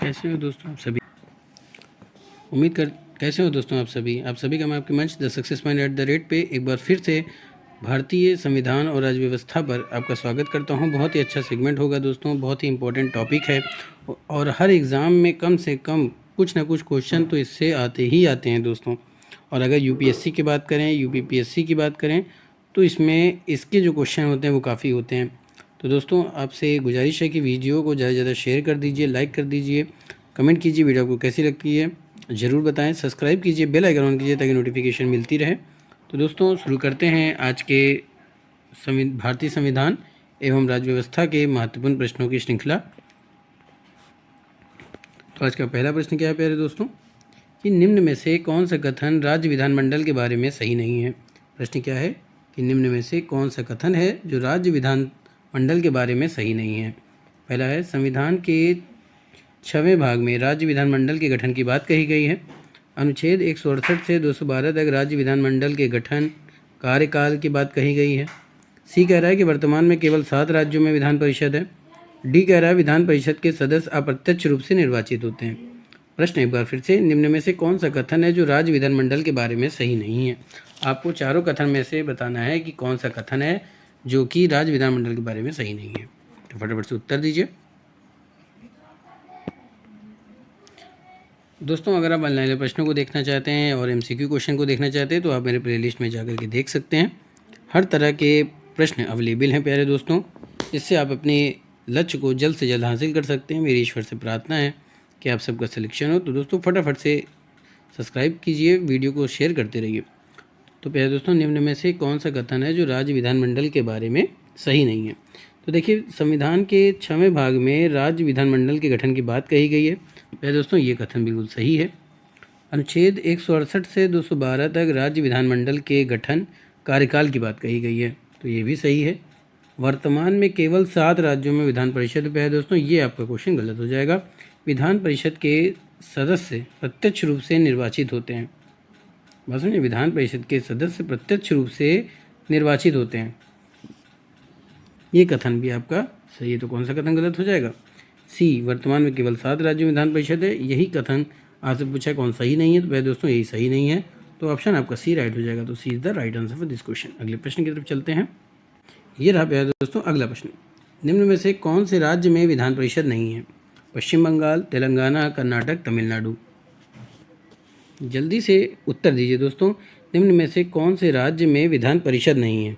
कैसे हो दोस्तों आप सभी। उम्मीद कर कैसे हो दोस्तों आप सभी का मैं आपके मंच the success mind at the rate पे एक बार फिर से भारतीय संविधान और राज्य व्यवस्था पर आपका स्वागत करता हूं। बहुत ही अच्छा सेगमेंट होगा दोस्तों, बहुत ही इंपॉर्टेंट टॉपिक है और हर एग्ज़ाम में कम से कम कुछ ना कुछ क्वेश्चन तो इससे आते ही आते हैं दोस्तों। और अगर यूपीएससी की बात करें, यूपीपीएससी की बात करें तो इसमें इसके जो क्वेश्चन होते हैं वो काफ़ी होते हैं। तो दोस्तों आपसे गुजारिश है कि वीडियो को ज़्यादा से ज़्यादा शेयर कर दीजिए, लाइक कर दीजिए, कमेंट कीजिए वीडियो आपको कैसी लगती है ज़रूर बताएं, सब्सक्राइब कीजिए, बेल आइकन ऑन कीजिए ताकि नोटिफिकेशन मिलती रहे। तो दोस्तों शुरू करते हैं आज के भारतीय संविधान एवं राज्य व्यवस्था के महत्वपूर्ण प्रश्नों की श्रृंखला। तो आज का पहला प्रश्न क्या है प्यारे दोस्तों कि निम्न में से कौन सा कथन राज्य विधानमंडल के बारे में सही नहीं है। प्रश्न क्या है कि निम्न में से कौन सा कथन है जो राज्य विधानमंडल के बारे में सही नहीं है। पहला है संविधान के 6वें भाग में राज्य विधानमंडल के गठन की बात कही गई है। अनुच्छेद 168 से 212 तक राज्य विधानमंडल के गठन कार्यकाल की बात कही गई है। सी कह रहा है कि वर्तमान में केवल 7 राज्यों में विधान परिषद है। डी कह रहा है विधान परिषद के सदस्य अप्रत्यक्ष रूप से निर्वाचित होते हैं। प्रश्न एक बार फिर से, निम्न में से कौन सा कथन है जो राज्य विधानमंडल के बारे में सही नहीं है। आपको चारों कथन में से बताना है कि कौन सा कथन है जो कि राज्य विधानमंडल के बारे में सही नहीं है। तो फटाफट से उत्तर दीजिए दोस्तों। अगर आप ऑनलाइन प्रश्नों को देखना चाहते हैं और एमसीक्यू क्वेश्चन को देखना चाहते हैं तो आप मेरे प्लेलिस्ट में जाकर के देख सकते हैं। हर तरह के प्रश्न अवेलेबल हैं प्यारे दोस्तों, इससे आप अपने लक्ष्य को जल्द से जल्द हासिल कर सकते हैं। मेरी ईश्वर से प्रार्थना है कि आप सबका सिलेक्शन हो। तो दोस्तों फटाफट से सब्सक्राइब कीजिए, वीडियो को शेयर करते रहिए। तो प्यारे दोस्तों निम्न में से कौन सा कथन है जो राज्य विधानमंडल के बारे में सही नहीं है। तो देखिए संविधान के 6वें भाग में राज्य विधानमंडल के गठन की बात कही गई है। प्यारे दोस्तों ये कथन बिल्कुल सही है। अनुच्छेद 168 से 212 तक राज्य विधानमंडल के गठन कार्यकाल की बात कही गई है, तो ये भी सही है। वर्तमान में केवल 7 राज्यों में विधान परिषद है दोस्तों, ये आपका क्वेश्चन गलत हो जाएगा। विधान परिषद के सदस्य प्रत्यक्ष रूप से निर्वाचित होते हैं। बात समझिए, विधान परिषद के सदस्य प्रत्यक्ष रूप से निर्वाचित होते हैं, ये कथन भी आपका सही है। तो कौन सा कथन गलत हो जाएगा? सी, वर्तमान में केवल 7 राज्यों में विधान परिषद है, यही कथन आपसे पूछा कौन सही नहीं है। तो भाई दोस्तों यही सही नहीं है, तो ऑप्शन आपका सी राइट हो जाएगा। तो C is the right answer for this question. अगले प्रश्न की तरफ चलते हैं। ये रहा प्यारे दोस्तों अगला प्रश्न, निम्न में से कौन से राज्य में विधान परिषद नहीं है? पश्चिम बंगाल, तेलंगाना, कर्नाटक, तमिलनाडु। जल्दी से उत्तर दीजिए दोस्तों, निम्न में से कौन से राज्य में विधान परिषद नहीं है?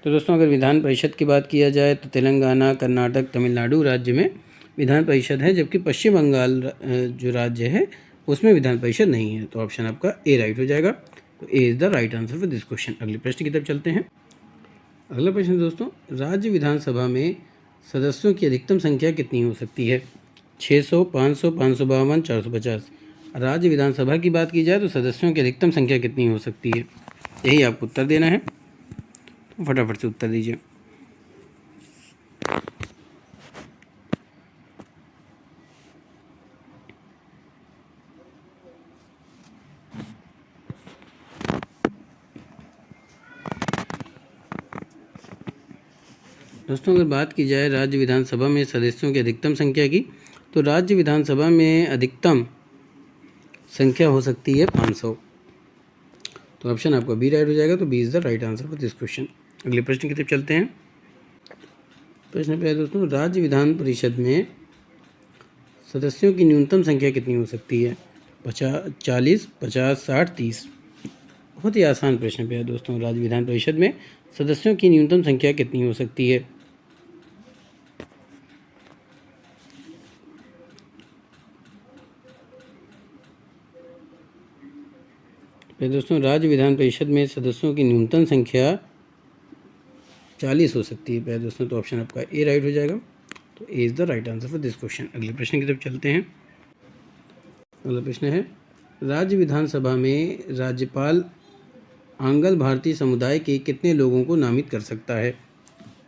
तो दोस्तों अगर विधान परिषद की बात किया जाए तो तेलंगाना, कर्नाटक, तमिलनाडु राज्य में विधान परिषद है, जबकि पश्चिम बंगाल जो राज्य है उसमें विधान परिषद नहीं है। तो ऑप्शन आपका ए राइट हो जाएगा। तो A is the right answer for this question. अगले प्रश्न की तरफ चलते हैं। अगला प्रश्न दोस्तों, राज्य विधानसभा में सदस्यों की अधिकतम संख्या कितनी हो सकती है? 600, 500, 552, 450। राज्य विधानसभा की बात की जाए तो सदस्यों की अधिकतम संख्या कितनी हो सकती है, यही आपको उत्तर देना है। फटाफट से उत्तर दीजिए। दोस्तों अगर बात की जाए राज्य विधानसभा में सदस्यों की अधिकतम संख्या की, तो राज्य विधानसभा में अधिकतम संख्या हो सकती है 500। तो ऑप्शन आपका बी राइट हो जाएगा। तो B is the right answer for this question. अगले प्रश्न की तरफ चलते हैं। प्रश्न पे है दोस्तों, राज्य विधान परिषद में सदस्यों की न्यूनतम संख्या कितनी हो सकती है? 40, 50, 60, 30। बहुत ही आसान प्रश्न पे है दोस्तों, राज्य विधान परिषद में सदस्यों की न्यूनतम संख्या कितनी हो सकती है? तो दोस्तों राज्य विधान परिषद में सदस्यों की न्यूनतम संख्या 40 हो सकती है प्यारे दोस्तों। तो ऑप्शन आपका ए राइट हो जाएगा। तो A is the right answer for this question. अगले प्रश्न की तरफ चलते हैं। अगला प्रश्न है, राज्य विधानसभा में राज्यपाल आंग्ल भारतीय समुदाय के कितने लोगों को नामित कर सकता है?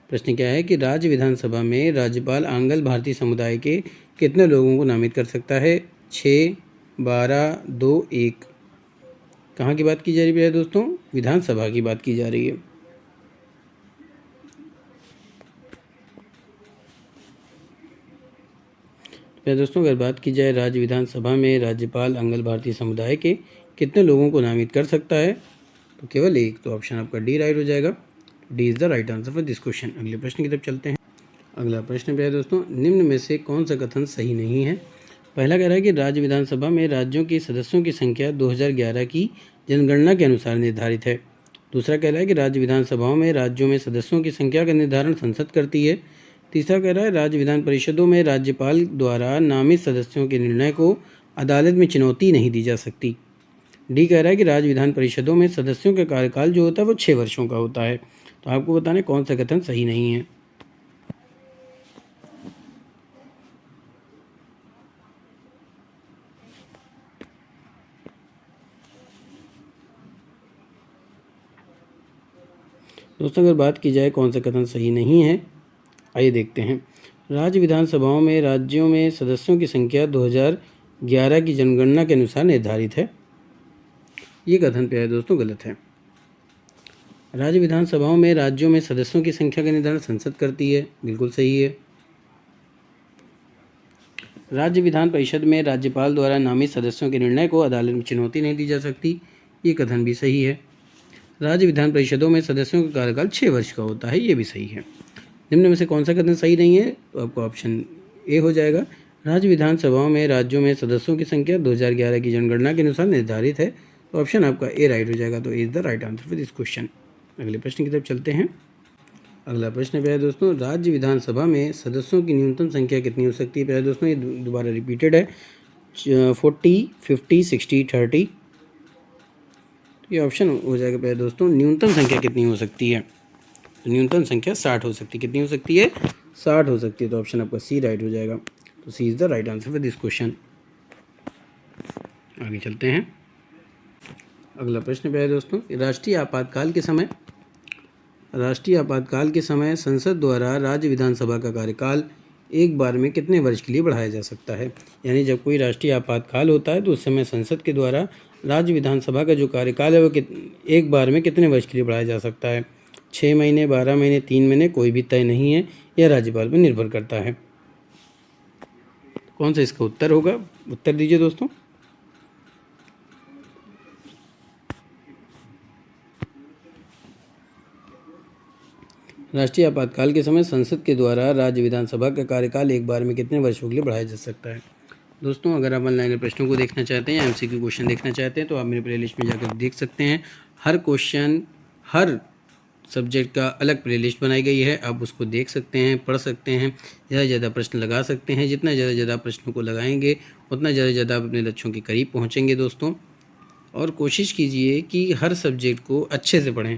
प्रश्न क्या है कि राज्य विधानसभा में राज्यपाल आंग्ल भारतीय समुदाय के कितने लोगों को नामित कर सकता है? 6, 12, 2, 1। कहाँ की बात की जा रही है दोस्तों? विधानसभा की बात की जा रही है। तो दोस्तों अगर बात की जाए राज्य विधानसभा में राज्यपाल अंगल भारतीय समुदाय के कितने लोगों को नामित कर सकता है, तो केवल एक। तो ऑप्शन आपका डी राइट हो जाएगा। D is the right answer for this question. अगले प्रश्न की तरफ चलते हैं। अगला प्रश्न पे है दोस्तों, निम्न में से कौन सा कथन सही नहीं है। पहला कह रहा है कि राज्य विधानसभा में राज्यों के सदस्यों की संख्या 2011 की जनगणना के अनुसार निर्धारित है। दूसरा कह रहा है कि राज्य विधानसभाओं में राज्यों में सदस्यों की संख्या का निर्धारण संसद करती है। तीसरा कह रहा है राज्य विधान परिषदों में राज्यपाल द्वारा नामित सदस्यों के निर्णय को अदालत में चुनौती नहीं दी जा सकती। डी कह रहा है कि राज्य विधान परिषदों में सदस्यों का कार्यकाल जो होता है वो 6 वर्षों का होता है। तो आपको बताना है कौन सा कथन सही नहीं है। दोस्तों अगर बात की जाए कौन सा कथन सही नहीं है, आइए देखते हैं। राज्य विधानसभाओं में राज्यों में सदस्यों की संख्या 2011 की जनगणना के अनुसार निर्धारित है। ये कथन पे है दोस्तों गलत है। राज्य विधानसभाओं में राज्यों में सदस्यों की संख्या का निर्धारण संसद करती है, बिल्कुल सही है। राज्य विधान परिषद में राज्यपाल द्वारा नामित सदस्यों के निर्णय को अदालत में चुनौती नहीं दी जा सकती, ये कथन भी सही है। राज्य विधान परिषदों में सदस्यों का कार्यकाल 6 वर्ष का होता है, ये भी सही है। निम्न में से कौन सा कथन सही नहीं है, तो आपको ऑप्शन ए हो जाएगा। राज्य विधानसभाओं में राज्यों में सदस्यों की संख्या 2011 की जनगणना के अनुसार निर्धारित है। तो ऑप्शन आपका ए राइट हो जाएगा। तो A is the right answer for this question. अगले प्रश्न की तरफ चलते हैं। अगला प्रश्न है दोस्तों, राज्य विधानसभा में सदस्यों की न्यूनतम संख्या कितनी हो सकती है। पहले दोस्तों ये दोबारा रिपीटेड है, 40, 50, 60, 30। ये ऑप्शन हो जाएगा पहले दोस्तों, न्यूनतम संख्या कितनी हो सकती है। तो न्यूनतम संख्या 60 हो सकती है। कितनी हो सकती है, 60 हो सकती है। तो ऑप्शन आपका सी राइट हो जाएगा। तो C is the right answer for this question. आगे चलते हैं। अगला प्रश्न पे है दोस्तों, राष्ट्रीय आपातकाल के समय संसद द्वारा राज्य विधानसभा का कार्यकाल एक बार में कितने वर्ष के लिए बढ़ाया जा सकता है। यानी जब कोई राष्ट्रीय आपातकाल होता है तो उस समय संसद के द्वारा राज्य विधानसभा का जो कार्यकाल है वो एक बार में कितने वर्ष के लिए बढ़ाया जा सकता है। 6 महीने, 12 महीने, 3 महीने, कोई भी तय नहीं है, यह राज्यपाल पर निर्भर करता है। कौन सा इसका उत्तर होगा, उत्तर दीजिए दोस्तों। राष्ट्रीय आपातकाल के समय संसद के द्वारा राज्य विधानसभा का कार्यकाल एक बार में कितने वर्षों के लिए बढ़ाया जा सकता है। दोस्तों अगर आप ऑनलाइन प्रश्नों को देखना चाहते हैं या एमसीक्यू क्वेश्चन देखना चाहते हैं तो आप मेरे प्लेलिस्ट में जाकर देख सकते हैं। हर क्वेश्चन, हर सब्जेक्ट का अलग प्लेलिस्ट बनाई गई है, आप उसको देख सकते हैं, पढ़ सकते हैं, ज़्यादा से ज़्यादा प्रश्न लगा सकते हैं। जितना ज़्यादा से ज़्यादा प्रश्नों को लगाएंगे उतना ज़्यादा से ज़्यादा आप अपने लक्ष्यों के करीब पहुँचेंगे दोस्तों। और कोशिश कीजिए कि हर सब्जेक्ट को अच्छे से पढ़ें,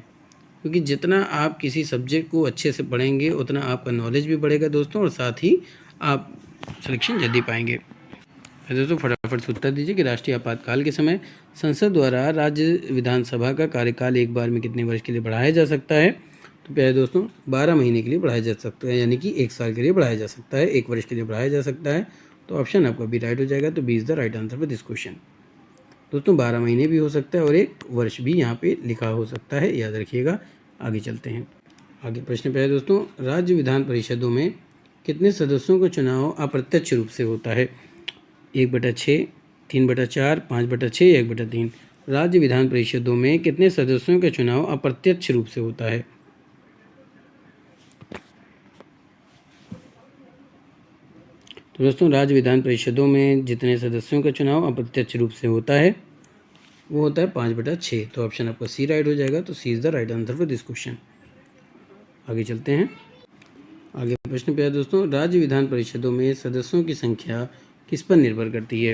क्योंकि जितना आप किसी सब्जेक्ट को अच्छे से पढ़ेंगे उतना आपका नॉलेज भी बढ़ेगा दोस्तों, और साथ ही आप सिलेक्शन जल्दी पाएंगे। दोस्तों फटाफट से उत्तर दीजिए कि राष्ट्रीय आपातकाल के समय संसद द्वारा राज्य विधानसभा का कार्यकाल एक बार में कितने वर्ष के लिए बढ़ाया जा सकता है। तो प्यारे दोस्तों 12 महीने के लिए बढ़ाया जा सकता है, यानी कि 1 साल के लिए बढ़ाया जा सकता है, 1 वर्ष के लिए बढ़ाया जा सकता है। तो ऑप्शन आपका बी राइट हो जाएगा। तो B is the right answer for this question. दोस्तों 12 महीने भी हो सकता है और 1 वर्ष भी यहाँ पे लिखा हो सकता है, याद रखिएगा। आगे चलते हैं। आगे प्रश्न पे है दोस्तों, राज्य विधान परिषदों में कितने सदस्यों का चुनाव अप्रत्यक्ष रूप से होता है। 1/6, 3/4, 5/6 या 1/3। राज्य विधान परिषदों में कितने सदस्यों का चुनाव अप्रत्यक्ष रूप से होता है। तो दोस्तों राज्य विधान परिषदों में जितने सदस्यों का चुनाव अप्रत्यक्ष रूप से होता है वो होता है 5/6। तो ऑप्शन आपका सी राइट हो जाएगा। तो C is the right answer for this question. आगे चलते हैं। आगे प्रश्न पे है दोस्तों, राज्य विधान परिषदों में सदस्यों की संख्या किस पर निर्भर करती है।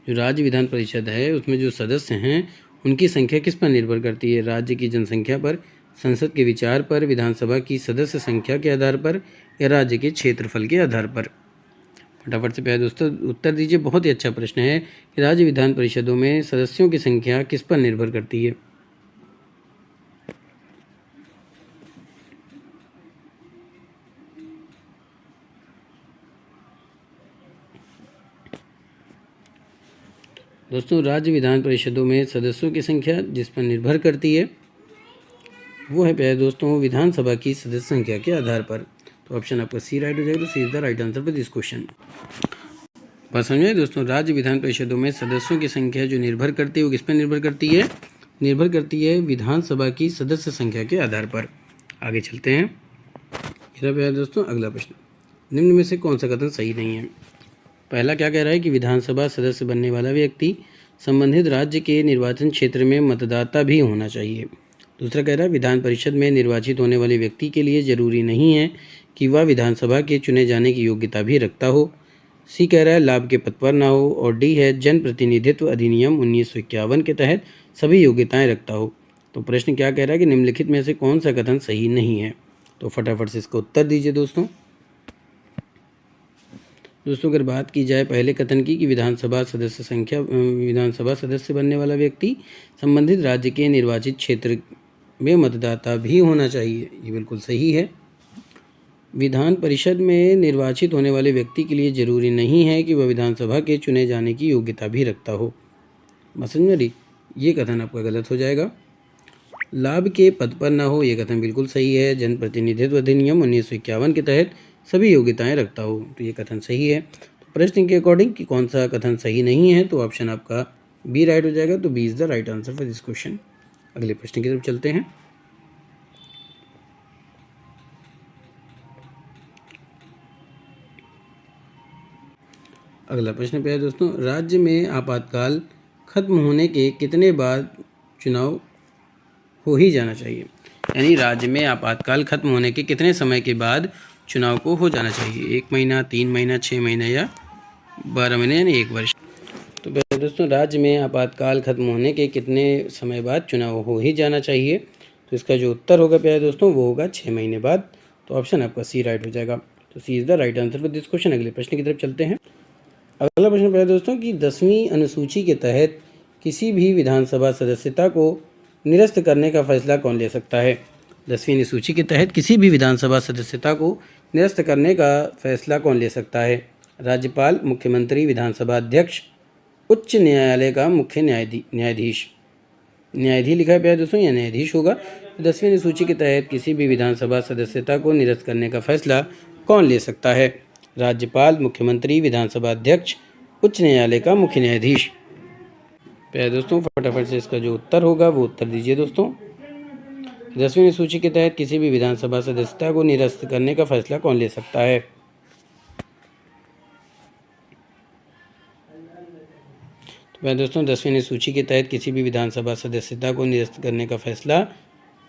जो राज्य विधान परिषद है उसमें जो सदस्य हैं उनकी संख्या किस पर निर्भर करती है। राज्य की जनसंख्या पर, संसद के विचार पर, विधानसभा की सदस्य संख्या के आधार पर, या राज्य के क्षेत्रफल के आधार पर। फटाफट से प्यारे दोस्तों उत्तर दीजिए। बहुत ही अच्छा प्रश्न है कि राज्य विधान परिषदों में सदस्यों की संख्या किस पर निर्भर करती है। दोस्तों राज्य विधान परिषदों में सदस्यों की संख्या जिस पर निर्भर करती है वो है प्यारे दोस्तों विधानसभा की सदस्य संख्या के आधार पर। तो ऑप्शन आपका सी राइट हो जाएगा। तो C is the right answer for this question. बात समझे दोस्तों। राज्य विधान परिषदों में सदस्यों की संख्या जो निर्भर करती है वो किस पर निर्भर करती है? निर्भर करती है विधानसभा की सदस्य संख्या के आधार पर। आगे चलते हैं। मेरा दोस्तों अगला प्रश्न, निम्न में से कौन सा कथन सही नहीं है? पहला क्या कह रहा है कि विधानसभा सदस्य बनने वाला व्यक्ति संबंधित राज्य के निर्वाचन क्षेत्र में मतदाता भी होना चाहिए। दूसरा कह रहा है विधान परिषद में निर्वाचित होने वाले व्यक्ति के लिए जरूरी नहीं है कि वह विधानसभा के चुने जाने की योग्यता भी रखता हो। सी कह रहा है लाभ के पद पर ना हो। और डी है जनप्रतिनिधित्व अधिनियम 1951 के तहत सभी योग्यताएं रखता हो। तो प्रश्न क्या कह रहा है कि निम्नलिखित में से कौन सा कथन सही नहीं है? तो फटाफट से इसका उत्तर दीजिए दोस्तों। अगर बात की जाए पहले कथन की कि विधानसभा सदस्य बनने वाला व्यक्ति संबंधित राज्य के निर्वाचित क्षेत्र में मतदाता भी होना चाहिए, ये बिल्कुल सही है। विधान परिषद में निर्वाचित होने वाले व्यक्ति के लिए जरूरी नहीं है कि वह विधानसभा के चुने जाने की योग्यता भी रखता हो। समझ में रही? ये कथन आपका गलत हो जाएगा। लाभ के पद पर ना हो, ये कथन बिल्कुल सही है। जनप्रतिनिधित्व अधिनियम 1951 के तहत सभी योग्यताएं रखता हो, तो ये कथन सही है। तो प्रश्न के अकॉर्डिंग कि कौन सा कथन सही नहीं है, तो ऑप्शन आपका बी राइट हो जाएगा। तो B is the right answer for this question. अगले प्रश्न की तरफ चलते हैं। अगला प्रश्न पे है दोस्तों, राज्य में आपातकाल खत्म होने के कितने बाद चुनाव हो ही जाना चाहिए? यानी राज्य में आपातकाल खत्म होने के कितने समय के बाद चुनाव को हो जाना चाहिए? 1 महीना, 3 महीना, 6 महीने या 12 महीने यानी 1 वर्ष। तो दोस्तों राज्य में आपातकाल खत्म होने के कितने समय बाद चुनाव हो ही जाना चाहिए? तो इसका जो उत्तर होगा प्यारे दोस्तों वो होगा 6 महीने बाद। तो ऑप्शन आपका सी राइट हो जाएगा। तो C is the right answer for this question. अगले प्रश्न की तरफ चलते हैं। अगला प्रश्न प्यारे दोस्तों कि 10वीं अनुसूची के तहत किसी भी विधानसभा सदस्यता को निरस्त करने का फैसला कौन ले सकता है? 10वीं अनुसूची के तहत किसी भी विधानसभा सदस्यता को निरस्त करने का फैसला कौन ले सकता है? राज्यपाल, मुख्यमंत्री, विधानसभा अध्यक्ष, उच्च न्यायालय का मुख्य न्यायाधीश। न्यायाधीश लिखा है प्यारे दोस्तों या न्यायाधीश होगा। 10वीं अनुसूची के तहत किसी भी विधानसभा सदस्यता को निरस्त करने का फैसला कौन ले सकता है? राज्यपाल, मुख्यमंत्री, विधानसभा अध्यक्ष, उच्च न्यायालय का मुख्य न्यायाधीश। प्यारे दोस्तों फटाफट से इसका जो उत्तर होगा वो उत्तर दीजिए दोस्तों। 10वीं अनुसूची के तहत किसी भी विधानसभा सदस्यता को निरस्त करने का फैसला कौन ले सकता है? तो प्यारे दोस्तों 10वीं अनुसूची के तहत किसी भी विधानसभा सदस्यता को निरस्त करने का फैसला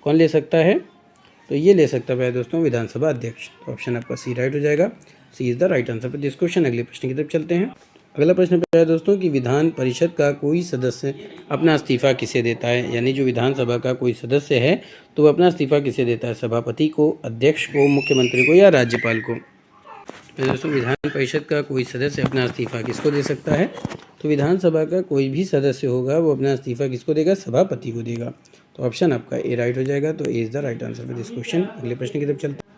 कौन ले सकता है? तो ये ले सकता है प्यारे दोस्तों विधानसभा अध्यक्ष। तो ऑप्शन आपका सी राइट हो जाएगा। C is the right answer for this question. अगले प्रश्न की तरफ चलते हैं। अगला प्रश्न है दोस्तों कि विधान परिषद का कोई सदस्य अपना इस्तीफा किसे देता है? यानी जो विधानसभा का कोई सदस्य है तो वो अपना इस्तीफा किसे देता है? सभापति को, अध्यक्ष को, मुख्यमंत्री को या राज्यपाल को? दोस्तों विधान परिषद का कोई सदस्य अपना इस्तीफा किसको दे सकता है? तो विधानसभा का कोई भी सदस्य होगा वो अपना इस्तीफा किसको देगा? सभापति को देगा। तो ऑप्शन आपका ए राइट हो जाएगा। तो A is the right answer for this question. अगले प्रश्न की तरफ चलते हैं।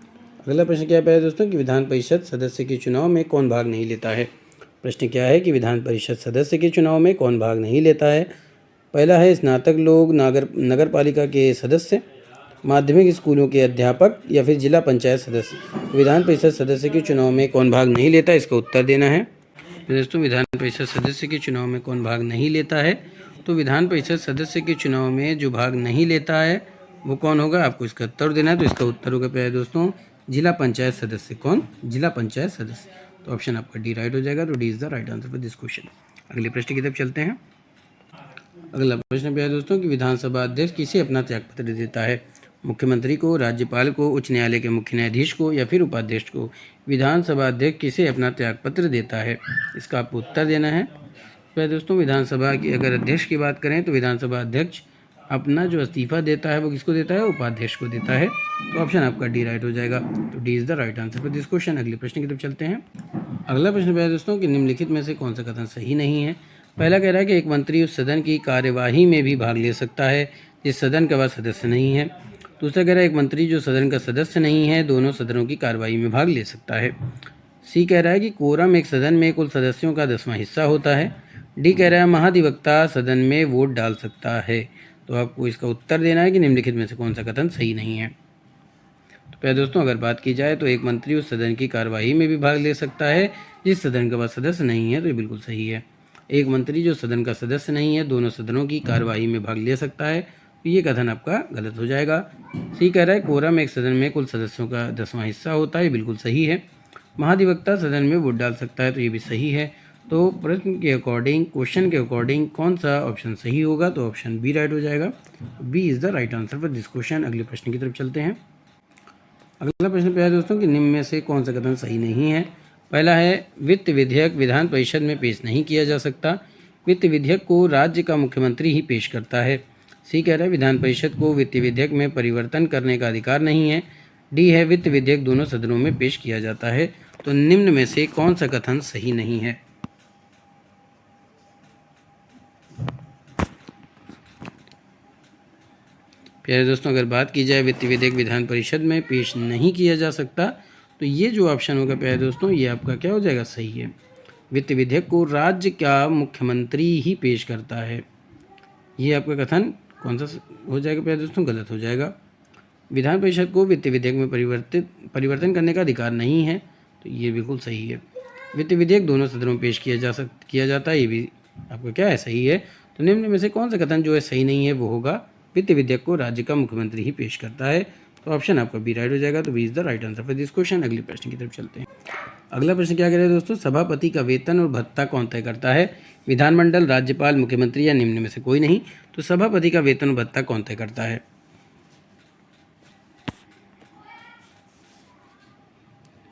अगला प्रश्न क्या है दोस्तों कि विधान परिषद सदस्य के चुनाव में कौन भाग नहीं लेता है? प्रश्न क्या है कि विधान परिषद सदस्य के चुनाव में कौन भाग नहीं लेता है? पहला है स्नातक लोग, नगर पालिका के सदस्य, माध्यमिक स्कूलों के अध्यापक या फिर जिला पंचायत सदस्य। विधान परिषद सदस्य के चुनाव में कौन भाग नहीं लेता, इसका उत्तर देना है। दोस्तों विधान परिषद सदस्य के चुनाव में कौन भाग नहीं लेता है? तो विधान परिषद सदस्य के चुनाव में जो भाग नहीं लेता है वो कौन होगा? आपको इसका उत्तर देना है। तो इसका उत्तर होगा प्यारे दोस्तों जिला पंचायत सदस्य। कौन? जिला पंचायत सदस्य। तो ऑप्शन आपका डी राइट हो जाएगा। तो D is the right answer for this question. अगले प्रश्न की तरफ चलते हैं। अगला प्रश्न है दोस्तों कि विधानसभा अध्यक्ष किसे अपना त्यागपत्र देता है? मुख्यमंत्री को, राज्यपाल को, उच्च न्यायालय के मुख्य न्यायाधीश को या फिर उपाध्यक्ष को? विधानसभा अध्यक्ष किसे अपना त्यागपत्र देता है, इसका आपको उत्तर देना है। तो दोस्तों विधानसभा की अगर अध्यक्ष की बात करें तो विधानसभा अध्यक्ष अपना जो इस्तीफा देता है वो किसको देता है? उपाध्यक्ष को देता है। तो ऑप्शन आपका डी राइट हो जाएगा। तो D is the right answer for this question. अगले प्रश्न की तरफ चलते हैं। अगला प्रश्न है दोस्तों कि निम्नलिखित में से कौन सा कथन सही नहीं है? पहला कह रहा है कि एक मंत्री उस सदन की कार्यवाही में भी भाग ले सकता है जिस सदन का वह सदस्य नहीं है। दूसरा कह रहा है एक मंत्री जो सदन का सदस्य नहीं है दोनों सदनों की कार्यवाही में भाग ले सकता है। सी कह रहा है कि कोरम एक सदन में कुल सदस्यों का 10वां हिस्सा होता है। डी कह रहा है महाधिवक्ता सदन में वोट डाल सकता है। तो आपको इसका उत्तर देना है कि निम्नलिखित में से कौन सा कथन सही नहीं है। तो पहले दोस्तों अगर बात की जाए तो एक मंत्री उस सदन की कार्यवाही में भी भाग ले सकता है जिस सदन का वह सदस्य नहीं है, तो ये बिल्कुल सही है। एक मंत्री जो सदन का सदस्य नहीं है, दोनों सदनों की कार्यवाही में भाग ले सकता है, तो ये कथन आपका गलत हो जाएगा। सी कह रहा है कोरम एक सदन में कुल सदस्यों का 10वां हिस्सा होता है, बिल्कुल सही है। महाधिवक्ता सदन में वोट डाल सकता है, तो ये भी सही है। तो प्रश्न के अकॉर्डिंग, क्वेश्चन के अकॉर्डिंग कौन सा ऑप्शन सही होगा, तो ऑप्शन बी राइट हो जाएगा। B is the right answer for this question. अगले प्रश्न की तरफ चलते हैं। अगला प्रश्न क्या है दोस्तों कि निम्न में से कौन सा कथन सही नहीं है। पहला है वित्त विधेयक विधान परिषद में पेश नहीं किया जा सकता। वित्त विधेयक को राज्य का मुख्यमंत्री ही पेश करता है। सी कह रहा है विधान परिषद को वित्त विधेयक में परिवर्तन करने का अधिकार नहीं है। डी है वित्त विधेयक दोनों सदनों में पेश किया जाता है। तो निम्न में से कौन सा कथन सही नहीं है। प्यारे दोस्तों, अगर बात की जाए वित्त विधेयक विधान परिषद में पेश नहीं किया जा सकता, तो ये जो ऑप्शन होगा प्यारे दोस्तों, ये आपका क्या हो जाएगा, सही है। वित्त विधेयक को राज्य का मुख्यमंत्री ही पेश करता है, ये आपका कथन कौन सा हो जाएगा प्यारे दोस्तों, गलत हो जाएगा। विधान परिषद को वित्त विधेयक में परिवर्तन करने का अधिकार नहीं है, तो ये बिल्कुल सही है। वित्त विधेयक दोनों सदनों में पेश किया जाता है, ये भी आपका क्या है, सही है। तो निम्न में से कौन सा कथन जो है सही नहीं है, वो होगा वित्त विधेयक को राज्य का मुख्यमंत्री ही पेश करता है। तो ऑप्शन आपका बी राइट हो जाएगा। तो B is the right answer for this question. अगले प्रश्न की तरफ चलते हैं। अगला प्रश्न क्या कह रहे हैं दोस्तों, सभापति का वेतन और भत्ता कौन तय करता है। विधानमंडल, राज्यपाल, मुख्यमंत्री या निम्न में से कोई नहीं। तो सभापति का वेतन और भत्ता कौन तय करता है।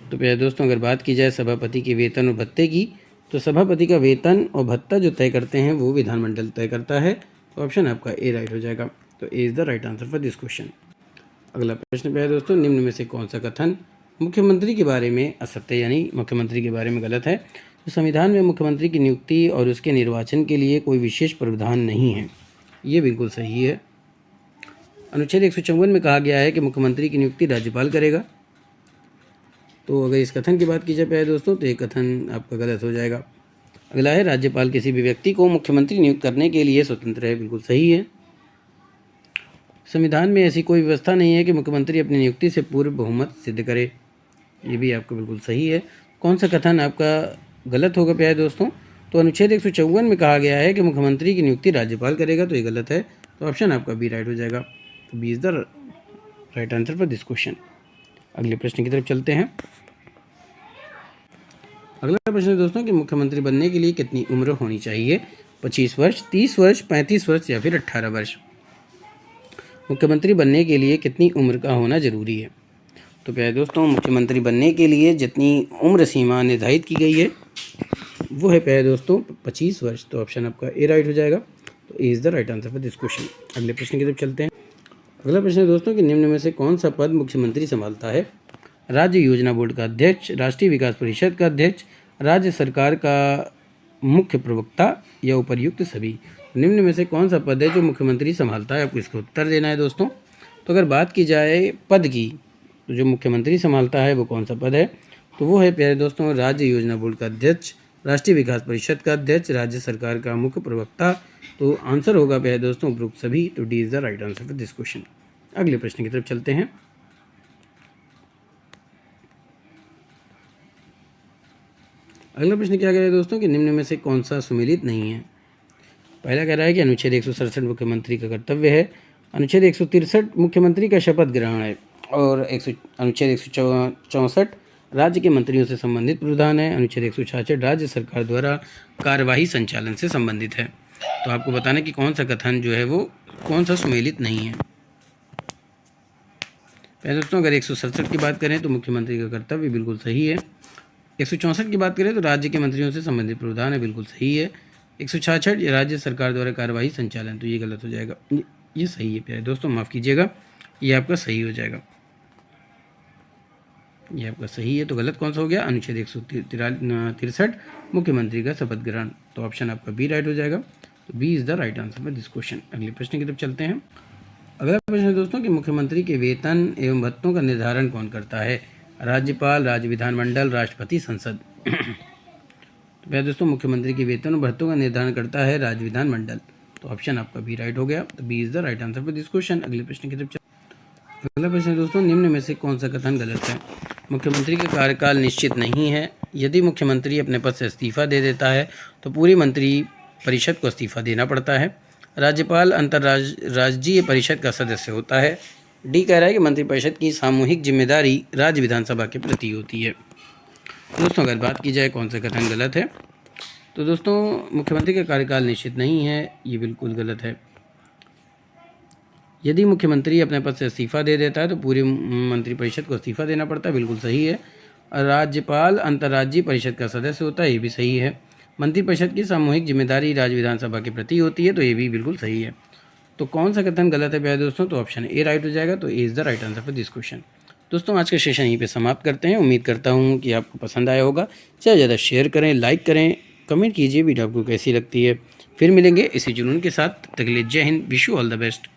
तो प्यारे दोस्तों, अगर बात की जाए सभापति के वेतन और भत्ते की, तो सभापति का वेतन और भत्ता जो तय करते हैं वो विधानमंडल तय करता है। तो ऑप्शन आपका ए राइट हो जाएगा। तो A is the right answer for this question. अगला प्रश्न प्यारे दोस्तों, निम्न में से कौन सा कथन मुख्यमंत्री के बारे में असत्य यानी मुख्यमंत्री के बारे में गलत है। तो संविधान में मुख्यमंत्री की नियुक्ति और उसके निर्वाचन के लिए कोई विशेष प्रावधान नहीं है, ये बिल्कुल सही है। अनुच्छेद 154 में कहा गया है कि मुख्यमंत्री की नियुक्ति राज्यपाल करेगा। तो अगर इस कथन की बात की जाए प्यारे दोस्तों, तो ये कथन आपका गलत हो जाएगा। अगला है राज्यपाल किसी भी व्यक्ति को मुख्यमंत्री नियुक्त करने के लिए स्वतंत्र है, बिल्कुल सही है। संविधान में ऐसी कोई व्यवस्था नहीं है कि मुख्यमंत्री अपनी नियुक्ति से पूर्व बहुमत सिद्ध करे, ये भी आपका बिल्कुल सही है। कौन सा कथन आपका गलत होगा प्यारे दोस्तों, तो अनुच्छेद 154 में कहा गया है कि मुख्यमंत्री की नियुक्ति राज्यपाल करेगा, तो ये गलत है। तो ऑप्शन आपका बी राइट हो जाएगा। तो B is the right answer for this question. अगले प्रश्न की तरफ चलते हैं। अगला प्रश्न है दोस्तों कि मुख्यमंत्री बनने के लिए कितनी उम्र होनी चाहिए। 25 वर्ष, 30 वर्ष, 35 वर्ष या फिर 18 वर्ष। मुख्यमंत्री बनने के लिए कितनी उम्र का होना जरूरी है। तो प्यारे दोस्तों, मुख्यमंत्री बनने के लिए जितनी उम्र सीमा निर्धारित की गई है वो है प्यारे दोस्तों 25 वर्ष। तो ऑप्शन आपका ए राइट हो जाएगा। तो A is the right answer for this question. अगले प्रश्न की तरफ चलते हैं। अगला प्रश्न है दोस्तों कि निम्न में से कौन सा पद मुख्यमंत्री संभालता है। राज्य योजना बोर्ड का अध्यक्ष, राष्ट्रीय विकास परिषद का अध्यक्ष, राज्य सरकार का मुख्य प्रवक्ता या उपर्युक्त सभी। निम्न में से कौन सा पद है जो मुख्यमंत्री संभालता है, आपको इसका उत्तर देना है दोस्तों। तो अगर बात की जाए पद की, तो जो मुख्यमंत्री संभालता है वो कौन सा पद है, तो वो है प्यारे दोस्तों राज्य योजना बोर्ड का अध्यक्ष, राष्ट्रीय विकास परिषद का अध्यक्ष, राज्य सरकार का मुख्य प्रवक्ता। तो आंसर होगा प्यारे दोस्तों उपरोक्त सभी। तो D is the right answer for this question. अगले प्रश्न की तरफ चलते हैं। अगला प्रश्न क्या कह रहा है दोस्तों कि निम्न में से कौन सा सुमेलित नहीं है। पहला कह रहा है कि अनुच्छेद 167 मुख्यमंत्री का कर्तव्य है। अनुच्छेद 163 मुख्यमंत्री का शपथ ग्रहण है। और अनुच्छेद 164 राज्य के मंत्रियों से संबंधित प्रावधान है। अनुच्छेद 166 राज्य सरकार द्वारा कार्यवाही संचालन से संबंधित है। तो आपको बताना कि कौन सा कथन जो है वो कौन सा सुमेलित नहीं है। पहले दोस्तों, अगर 167 की बात करें तो मुख्यमंत्री का कर्तव्य बिल्कुल सही है। 164 की बात करें तो राज्य के मंत्रियों से संबंधित प्रावधान है, बिल्कुल सही है। 166 राज्य सरकार द्वारा कार्यवाही संचालन, तो ये गलत हो जाएगा। ये सही है प्यारे दोस्तों, माफ़ कीजिएगा, ये आपका सही हो जाएगा। ये आपका सही है। तो गलत कौन सा हो गया, अनुच्छेद 163 मुख्यमंत्री का शपथ ग्रहण। तो ऑप्शन आपका बी राइट हो जाएगा। तो B is the right answer for this question. अगले प्रश्न की तरफ चलते हैं। अगला प्रश्न है दोस्तों कि मुख्यमंत्री के वेतन एवं भत्तों का निर्धारण कौन करता है। राज्यपाल, राज्य विधानमंडल, राष्ट्रपति, संसद। तो भैया दोस्तों, मुख्यमंत्री के वेतन और भत्तों का निर्धारण करता है राज्य विधानमंडल। तो ऑप्शन आपका बी राइट हो गया। तो B is the right answer for this question. अगले प्रश्न की तरफ। अगला प्रश्न है दोस्तों, निम्न में से कौन सा कथन गलत है। मुख्यमंत्री का कार्यकाल निश्चित नहीं है। यदि मुख्यमंत्री अपने पद से इस्तीफ़ा दे देता है तो पूरी मंत्री परिषद को इस्तीफ़ा देना पड़ता है। राज्यपाल अंतर्राज्यीय परिषद का सदस्य होता है। डी कह रहा है कि मंत्रिपरिषद की सामूहिक जिम्मेदारी राज्य विधानसभा के प्रति होती है। दोस्तों अगर बात की जाए कौन सा कथन गलत है, तो दोस्तों मुख्यमंत्री का कार्यकाल निश्चित नहीं है, ये बिल्कुल गलत है। यदि मुख्यमंत्री अपने पद से इस्तीफ़ा दे देता है तो पूरी मंत्रिपरिषद को इस्तीफ़ा देना पड़ता है, बिल्कुल सही है। राज्यपाल अंतर्राज्यीय परिषद का सदस्य होता है, ये भी सही है। मंत्रिपरिषद की सामूहिक जिम्मेदारी राज्य विधानसभा के प्रति होती है, तो ये भी बिल्कुल सही है। तो कौन सा कथन गलत है प्यारे दोस्तों, तो ऑप्शन ए राइट हो जाएगा। तो A is the right answer for this question. दोस्तों आज का सेशन यहीं पे समाप्त करते हैं। उम्मीद करता हूँ कि आपको पसंद आया होगा। ज़्यादा ज़्यादा शेयर करें, लाइक करें, कमेंट कीजिए वीडियो आपको कैसी लगती है। फिर मिलेंगे इसी जुनून के साथ। तब तक के लिए जय Hind, wish you all the best.